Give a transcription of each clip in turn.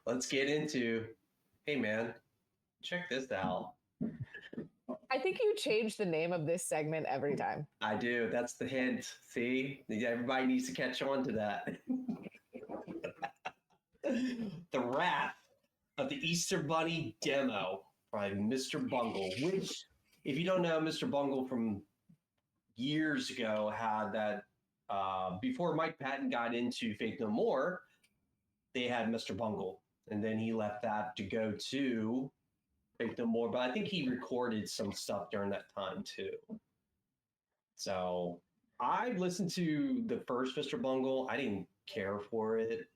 Let's get into, hey man, check this out. I think you change the name of this segment every time. I do. That's the hint. See? Everybody needs to catch on to that. The Wrath of the Easter Bunny demo by Mr. Bungle, which, if you don't know, Mr. Bungle from years ago had that, before Mike Patton got into Faith No More, they had Mr. Bungle. And then he left that to go to Faith No More. But I think he recorded some stuff during that time too. So I listened to the first Mr. Bungle. I didn't care for it.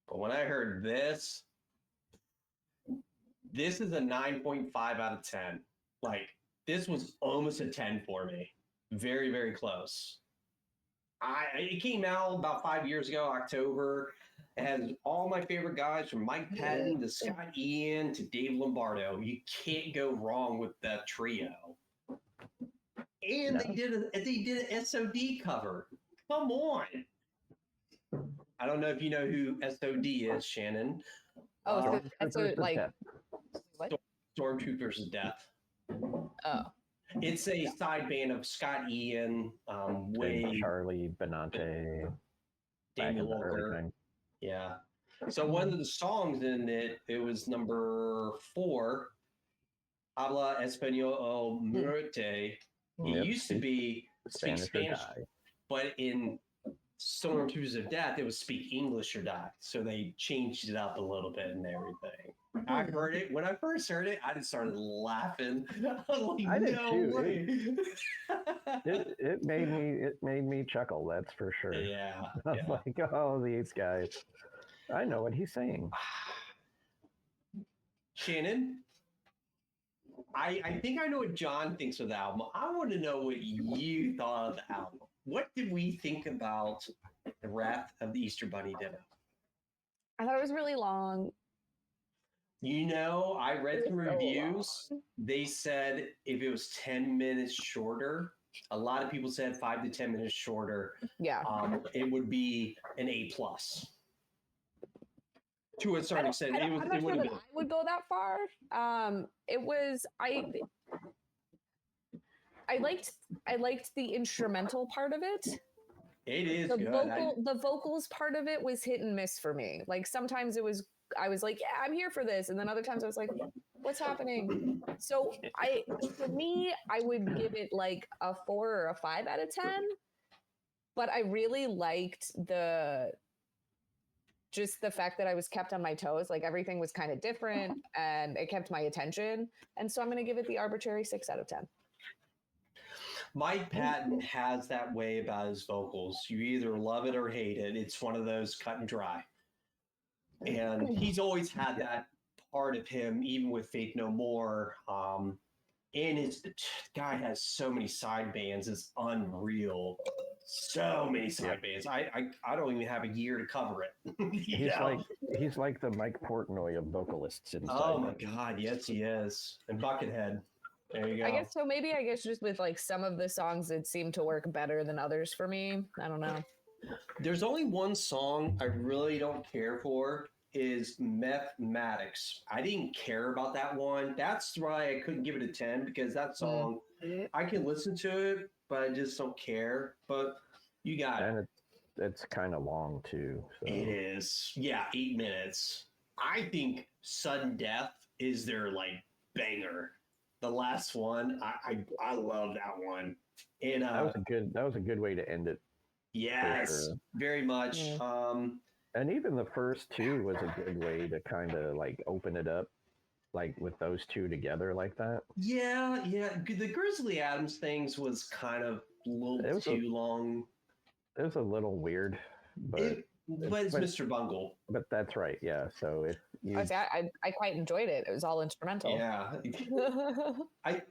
But when I heard this is a 9.5 out of 10. Like, this was almost a 10 for me. Very, very close. It came out about 5 years ago, October. It has all my favorite guys from Mike Patton to Scott Ian to Dave Lombardo. You can't go wrong with that trio. And they did an SOD cover. Come on. I don't know if you know who SOD is, Shannon. Oh, so like what? Stormtroopers of Death. Oh. It's a side band of Scott Ian, Charlie Benante, Daniel Walker. Yeah. So one of the songs in it was number 4, Habla Español Muerte. It used to be Speak Spanish, but in Stormtroopers of Death, it was Speak English or Die. So they changed it up a little bit and everything. I heard it. When I first heard it, I just started laughing. I did too. It made me chuckle, that's for sure. Yeah. I was like, oh, these guys. I know what he's saying. Shannon, I think I know what John thinks of the album. I want to know what you thought of the album. What did we think about the Wrath of the Easter Bunny demo? I thought it was really long. You know, I read some reviews. They said if it was 10 minutes shorter, a lot of people said 5 to 10 minutes shorter. Yeah. It would be an A+. To a certain extent, I'm not sure that I would go that far. I liked the instrumental part of it. It is the good. The vocals part of it was hit and miss for me. Like sometimes I was like, yeah, I'm here for this, and then other times I was like, what's happening? So for me, I would give it like a 4 or a 5 out of 10. But I really liked just the fact that I was kept on my toes. Like everything was kind of different and it kept my attention. And so I'm going to give it the arbitrary 6 out of 10. Mike Patton has that way about his vocals. You either love it or hate it. It's one of those cut and dry. And he's always had that part of him, even with Faith No More. And the guy has so many side bands. It's unreal. So many side bands. I don't even have a year to cover it. He's like the Mike Portnoy of vocalists inside. Oh my God, yes he is. And Buckethead. There you go. I guess just with like some of the songs it seemed to work better than others for me. I don't know. There's only one song I really don't care for is Mathematics. I didn't care about that one. That's why I couldn't give it a 10 because that song I can listen to it, but I just don't care. But you got it. And it's kind of long too. So. It is. Yeah, 8 minutes. I think Sudden Death is their like banger. The last one, I love that one. And that was a good way to end it. Yes, sure. Very much. Yeah. And even the first two was a good way to kind of like open it up, like with those two together like that. Yeah. The Grizzly Adams things was kind of a little too long. It was a little weird, but it's Mr. Bungle. But that's right, yeah. So I quite enjoyed it. It was all instrumental. Yeah. I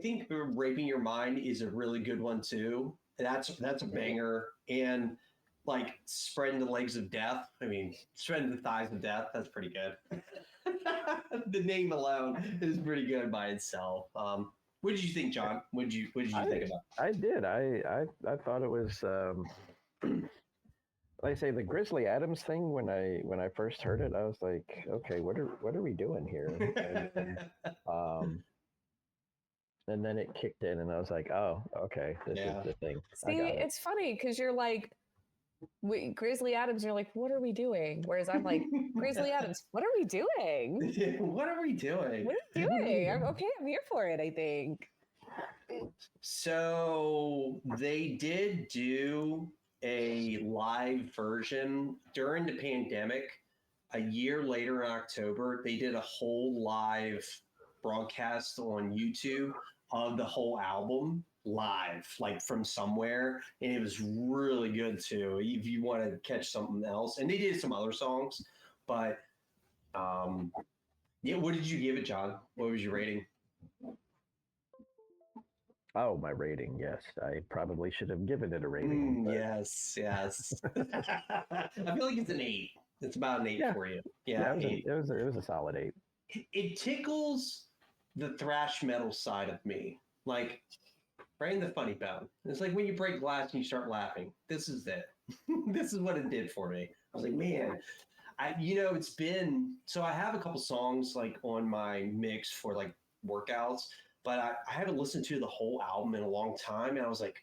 think Raping Your Mind is a really good one too. That's a banger. And like Spreading the Legs of Death. I mean, Spreading the Thighs of Death. That's pretty good. The name alone is pretty good by itself. What did you think, John? What did you think about it? I did. I thought it was like I say, the Grizzly Adams thing. When I first heard it, I was like, okay, what are we doing here? Um, and then it kicked in, and I was like, oh, okay, this is Yeah. the thing. I See, got it. it's funny because you're like, Grizzly Adams, you're like, what are we doing? Whereas I'm like, Grizzly Adams, what are we doing? What are we doing? What are you doing? I'm okay. I'm here for it, I think. So they did do a live version during the pandemic. A year later in October, they did a whole live broadcast on YouTube of the whole album live, like from somewhere. And it was really good too, if you want to catch something else. And they did some other songs, but yeah, what did you give it, John? What was your rating? Oh, my rating. Yes, I probably should have given it a rating. But Yes, yes. I feel like it's an 8. It's about an 8 Yeah. for you. yeah, Yeah, 8. it was a solid 8. It tickles the thrash metal side of me, like right in the funny bone. It's like when you break glass and you start laughing. This is it. This is what it did for me. I was like, man, it's been so. I have a couple songs like on my mix for like workouts, but I haven't listened to the whole album in a long time, and I was like,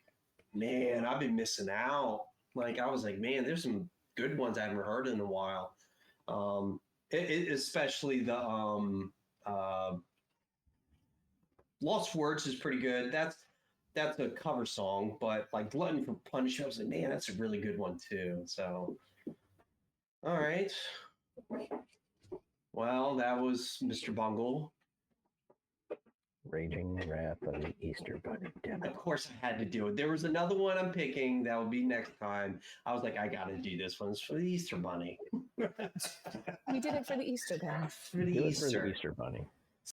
man, I've been missing out. Like I was like, man, there's some good ones I haven't heard in a while. Especially the Lost Words is pretty good. That's a cover song, but like Glutton for Punishment, I was like, man, that's a really good one too. So, all right. Well, that was Mr. Bungle. Raging Wrath of the Easter Bunny. Damn it. Of course, I had to do it. There was another one I'm picking that will be next time. I was like, I got to do this one. It's for the Easter Bunny. We did it for the Easter Bunny. For the Do it Easter. for the Easter Bunny.